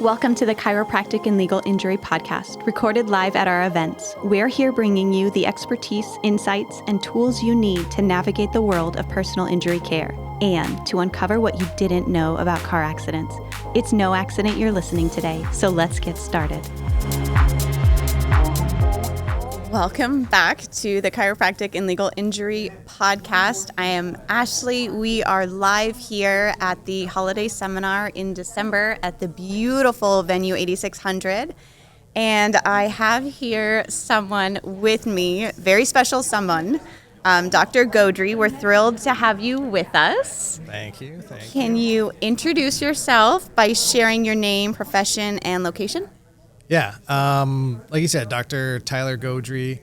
Welcome to the Chiropractic and Legal Injury Podcast, recorded live at our events. We're here bringing you the expertise, insights, and tools you need to navigate the world of personal injury care and to uncover what you didn't know about car accidents. It's no accident you're listening today, so let's get started. Welcome back to the Chiropractic and Legal Injury Podcast. I am Ashley. We are live here at the holiday seminar in December at the beautiful venue 8600. And I have here someone with me, very special someone, Dr. Gaudry. We're thrilled to have you with us. Thank you. Can you introduce yourself by sharing your name, profession, and location? Yeah, like you said, Dr. Tyler Gaudry.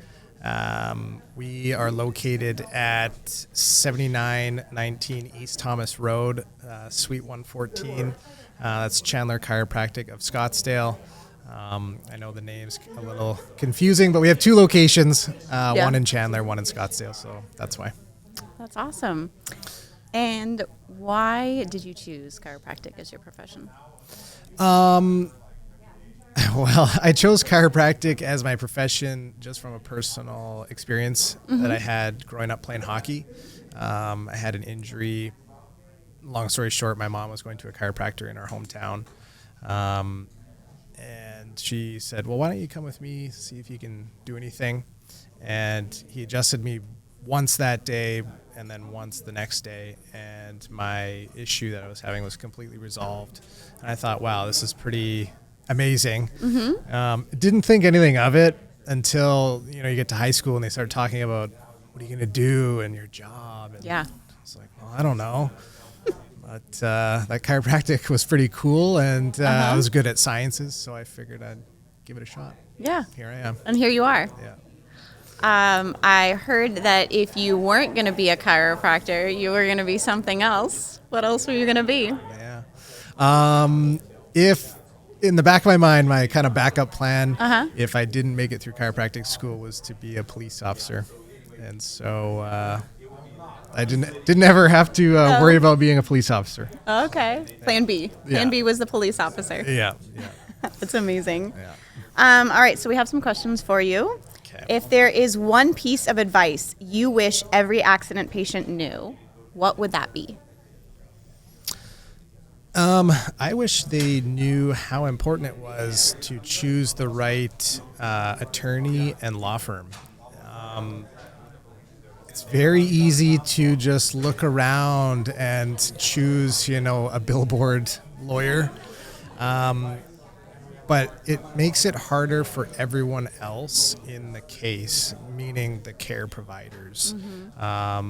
We are located at 7919 East Thomas Road, Suite 114. That's Chandler Chiropractic of Scottsdale. I know the name's a little confusing, but we have two locations, one in Chandler, one in Scottsdale, so that's why. That's awesome. And why did you choose chiropractic as your profession? Well, I chose chiropractic as my profession just from a personal experience that I had growing up playing hockey. I had an injury. Long story short, my mom was going to a chiropractor in our hometown. And she said, well, why don't you come with me, see if you can do anything? And he adjusted me once that day and then once the next day. And my issue that I was having was completely resolved. And I thought, wow, this is pretty amazing. Didn't think anything of it until you get to high school and they start talking about what are you going to do and your job. And yeah, I was like, well, I don't know. But that chiropractic was pretty cool, and I was good at sciences, so I figured I'd give it a shot. Yeah. Here I am. And here you are. Yeah. I heard that if you weren't going to be a chiropractor, you were going to be something else. What else were you going to be? Yeah. If in the back of my mind, my kind of backup plan, if I didn't make it through chiropractic school, was to be a police officer. And so I didn't ever have to worry about being a police officer. Okay. Plan B. Plan B was the police officer. Yeah. That's amazing. Yeah. All right, so we have some questions for you. Okay. If there is one piece of advice you wish every accident patient knew, what would that be? I wish they knew how important it was to choose the right attorney and law firm. It's very easy to just look around and choose, a billboard lawyer. But it makes it harder for everyone else in the case, meaning the care providers. A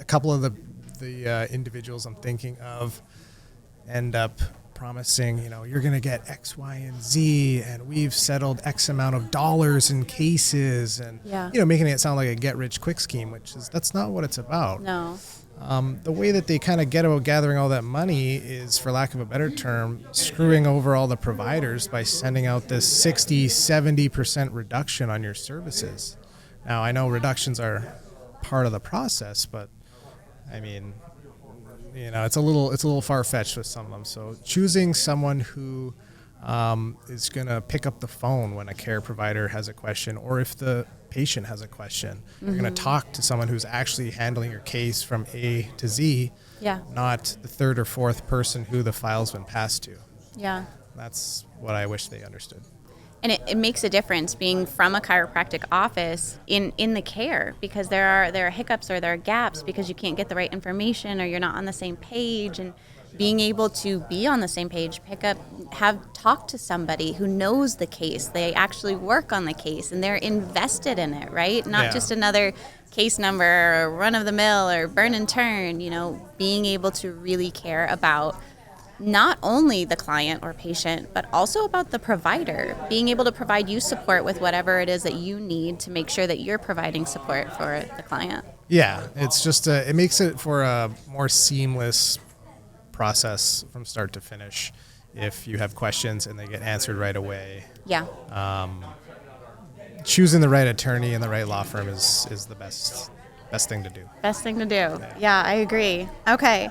couple of the individuals I'm thinking of end up promising, you're going to get X, Y, and Z, and we've settled X amount of dollars in cases, and making it sound like a get-rich-quick scheme, that's not what it's about. No. The way that they kind of get about gathering all that money is, for lack of a better term, screwing over all the providers by sending out this 60-70% reduction on your services. Now, I know reductions are part of the process, but I mean, it's a little far-fetched with some of them. So choosing someone who is going to pick up the phone when a care provider has a question, or if the patient has a question, you're going to talk to someone who's actually handling your case from A to Z, not the third or fourth person who the file's been passed to. Yeah. That's what I wish they understood. And it makes a difference being from a chiropractic office in the care, because there are hiccups or there are gaps because you can't get the right information or you're not on the same page. And being able to be on the same page, talk to somebody who knows the case. They actually work on the case and they're invested in it, right? Not just another case number or run of the mill or burn and turn, being able to really care about not only the client or patient, but also about the provider, being able to provide you support with whatever it is that you need to make sure that you're providing support for the client. Yeah, it's just it makes it for a more seamless process from start to finish if you have questions and they get answered right away. Yeah. Choosing the right attorney and the right law firm is the best thing to do. Best thing to do. Yeah, I agree. Okay.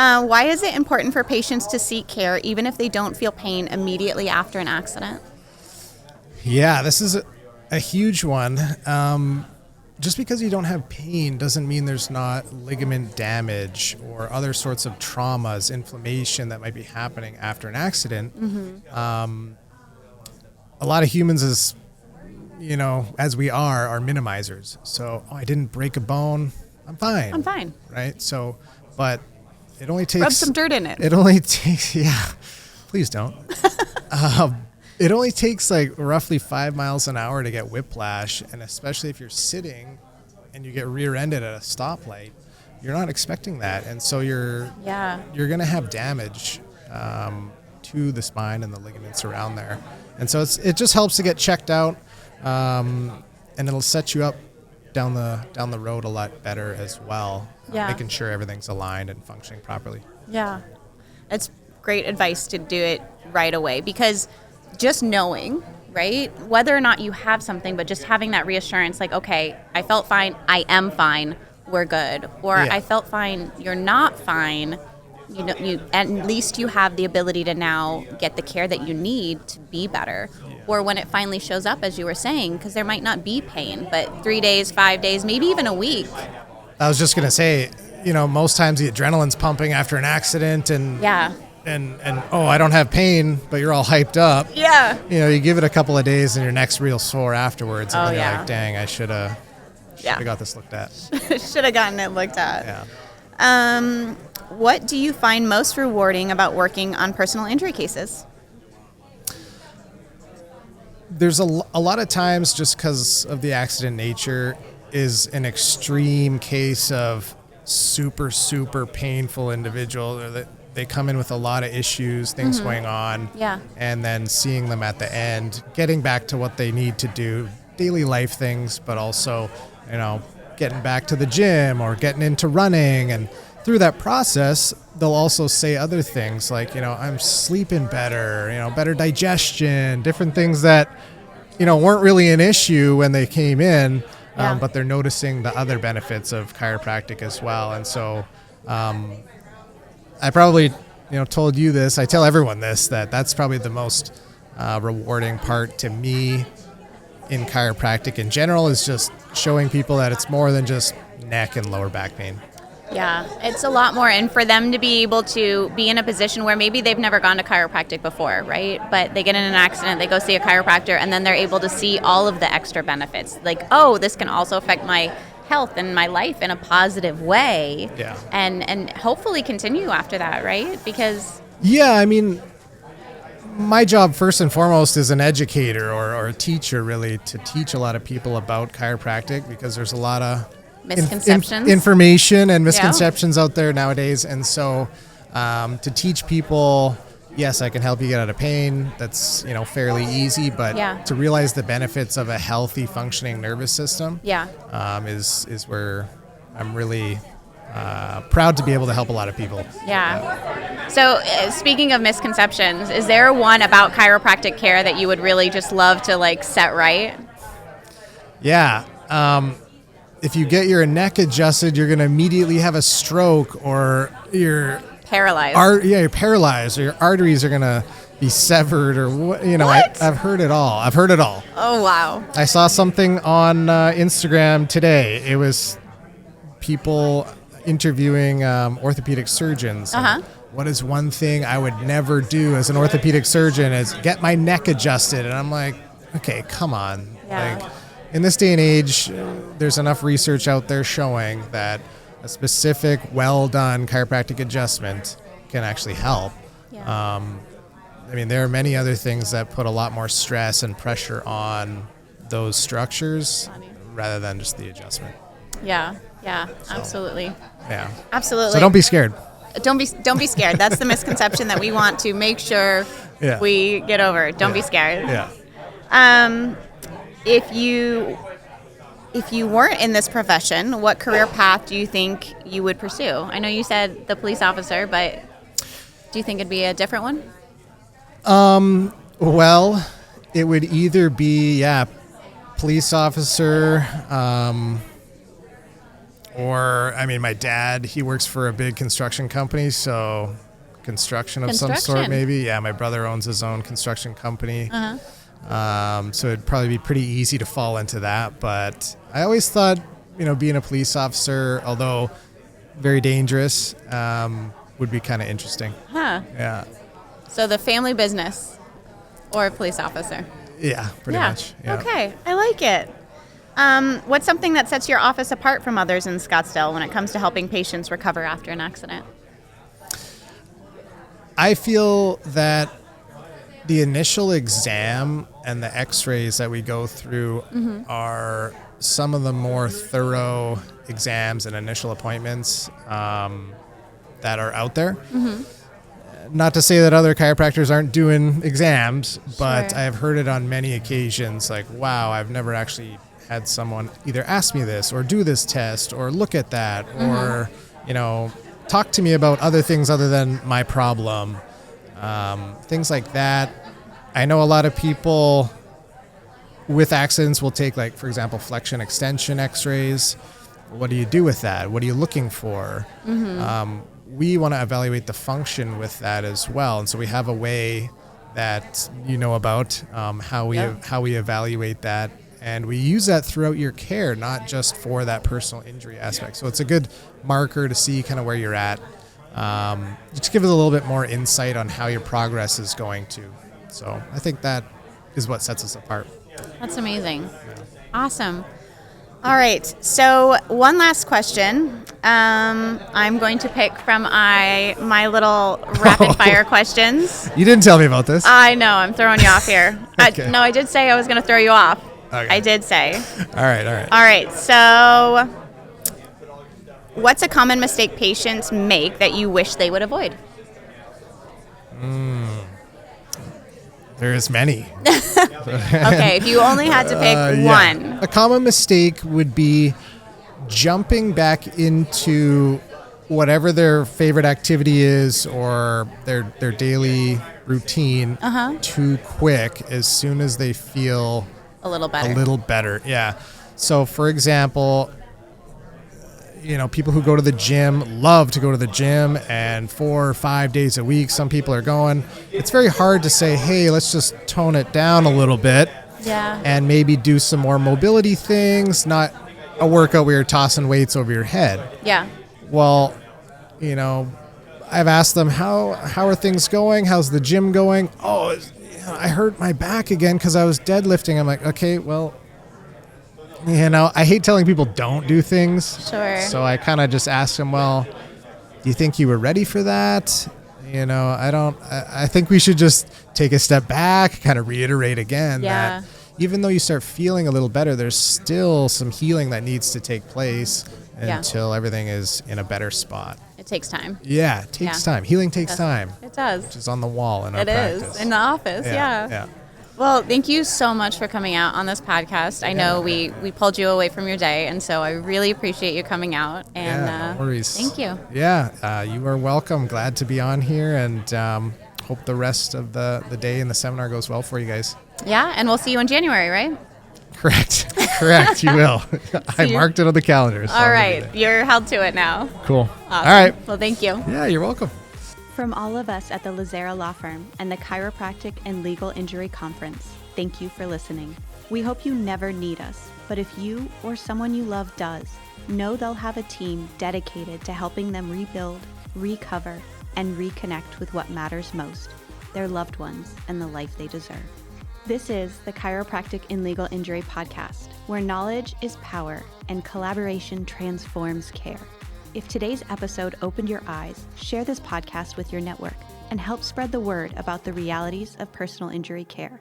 Why is it important for patients to seek care even if they don't feel pain immediately after an accident? Yeah, this is a huge one. Just because you don't have pain doesn't mean there's not ligament damage or other sorts of traumas, inflammation that might be happening after an accident. A lot of humans, as we are minimizers. So, I didn't break a bone, I'm fine. I'm fine. Right? So, but it only takes... Rub some dirt in it. It only takes... Yeah, please don't. It only takes like roughly 5 miles an hour to get whiplash, and especially if you're sitting and you get rear-ended at a stoplight, you're not expecting that, and so you're going to have damage to the spine and the ligaments around there, and so it just helps to get checked out, and it'll set you up down the road a lot better as well, making sure everything's aligned and functioning properly. Yeah, it's great advice to do it right away, because just knowing, right, whether or not you have something, but just having that reassurance, like, okay, I felt fine, I am fine, we're good. Or I felt fine, you're not fine. You at least you have the ability to now get the care that you need to be better. Or when it finally shows up, as you were saying, because there might not be pain, but 3 days, 5 days, maybe even a week. I was just going to say, most times the adrenaline's pumping after an accident, and I don't have pain, but you're all hyped up. Yeah. You give it a couple of days and your neck's real sore afterwards. And then you're like, dang, I should have got this looked at. Should have gotten it looked at. Yeah. What do you find most rewarding about working on personal injury cases? There's a lot of times, just because of the accident nature, is an extreme case of super, super painful individual that they come in with a lot of issues, things going on, and then seeing them at the end, getting back to what they need to do, daily life things, but also, getting back to the gym or getting into running. And through that process, they'll also say other things like, I'm sleeping better, better digestion, different things that, weren't really an issue when they came in, but they're noticing the other benefits of chiropractic as well. And so, I probably, told you this. I tell everyone this, that's probably the most rewarding part to me in chiropractic in general, is just showing people that it's more than just neck and lower back pain. Yeah, it's a lot more. And for them to be able to be in a position where maybe they've never gone to chiropractic before, right? But they get in an accident, they go see a chiropractor, and then they're able to see all of the extra benefits. Like, oh, this can also affect my health and my life in a positive way. Yeah. And hopefully continue after that, right? Because... Yeah, I mean, my job first and foremost is an educator or a teacher, really, to teach a lot of people about chiropractic, because there's a lot of misconceptions, information and misconceptions out there nowadays. And so to teach people, yes, I can help you get out of pain. That's, fairly easy, but to realize the benefits of a healthy, functioning nervous system is where I'm really proud to be able to help a lot of people. Yeah. So speaking of misconceptions, is there one about chiropractic care that you would really just love to set right? Yeah. If you get your neck adjusted, you're going to immediately have a stroke, or you're paralyzed. You're paralyzed, or your arteries are going to be severed, or what? I've heard it all. Oh, wow. I saw something on Instagram today. It was people interviewing orthopedic surgeons. What is one thing I would never do as an orthopedic surgeon is get my neck adjusted? And I'm like, okay, come on. Yeah. In this day and age, there's enough research out there showing that a specific, well-done chiropractic adjustment can actually help. Yeah. There are many other things that put a lot more stress and pressure on those structures rather than just the adjustment. Yeah, absolutely. Yeah. Absolutely. So don't be scared. Don't be scared. That's the misconception that we want to make sure we get over. Don't be scared. Yeah. If you weren't in this profession, what career path do you think you would pursue? I know you said the police officer, but do you think it'd be a different one? Well, it would either be police officer, Or, I mean, my dad, he works for a big construction company, so construction of some sort maybe. Yeah, my brother owns his own construction company. So it'd probably be pretty easy to fall into that. But I always thought, being a police officer, although very dangerous, would be kind of interesting. Huh. Yeah. So the family business or a police officer? Yeah, pretty much. Yeah. Okay, I like it. What's something that sets your office apart from others in Scottsdale when it comes to helping patients recover after an accident? I feel that the initial exam and the x-rays that we go through are some of the more thorough exams and initial appointments that are out there. Not to say that other chiropractors aren't doing exams, but I've heard it on many occasions like, wow, I've never actually had someone either ask me this or do this test or look at that or, talk to me about other things other than my problem. Things like that. I know a lot of people with accidents will take, like, for example, flexion extension x-rays. What do you do with that? What are you looking for? We want to evaluate the function with that as well. And so we have a way that about how we evaluate that. And we use that throughout your care, not just for that personal injury aspect. So it's a good marker to see kind of where you're at. Just give it a little bit more insight on how your progress is going to. So I think that is what sets us apart. That's amazing. Awesome. All right. So one last question. I'm going to pick from my little rapid fire questions. You didn't tell me about this. I know. I'm throwing you off here. Okay. I did say I was going to throw you off. Okay. I did say. All right. All right. So what's a common mistake patients make that you wish they would avoid? There's many. Okay, if you only had to pick one. A common mistake would be jumping back into whatever their favorite activity is or their daily routine too quick as soon as they feel a little better. Yeah. So, for example, people who go to the gym love to go to the gym, and 4 or 5 days a week, some people are going. It's very hard to say, hey, let's just tone it down a little bit. Yeah. And maybe do some more mobility things, not a workout where you're tossing weights over your head. Yeah. Well, I've asked them, how are things going? How's the gym going? Oh, I hurt my back again because I was deadlifting. I'm like, okay, well, I hate telling people don't do things. Sure. So I kind of just ask them, well, do you think you were ready for that? I think we should just take a step back, kind of reiterate again that even though you start feeling a little better, there's still some healing that needs to take place until everything is in a better spot. It takes time. Yeah, it takes time. Healing takes time. It does. Which is on the wall in our practice. It is, in the office, yeah. Well, thank you so much for coming out on this podcast. I know we pulled you away from your day, and so I really appreciate you coming out. And no worries. Thank you. Yeah, you are welcome. Glad to be on here, and hope the rest of the day and the seminar goes well for you guys. Yeah, and we'll see you in January, right? Correct, you will. I marked it on the calendar. So all right, you're held to it now. Cool. Awesome. All right. Well, thank you. Yeah, you're welcome. From all of us at the Lazzara Law Firm and the Chiropractic and Legal Injury Conference, thank you for listening. We hope you never need us, but if you or someone you love does, know they'll have a team dedicated to helping them rebuild, recover, and reconnect with what matters most, their loved ones and the life they deserve. This is the Chiropractic and Legal Injury Podcast, where knowledge is power and collaboration transforms care. If today's episode opened your eyes, share this podcast with your network and help spread the word about the realities of personal injury care.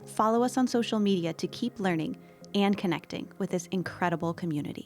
Follow us on social media to keep learning and connecting with this incredible community.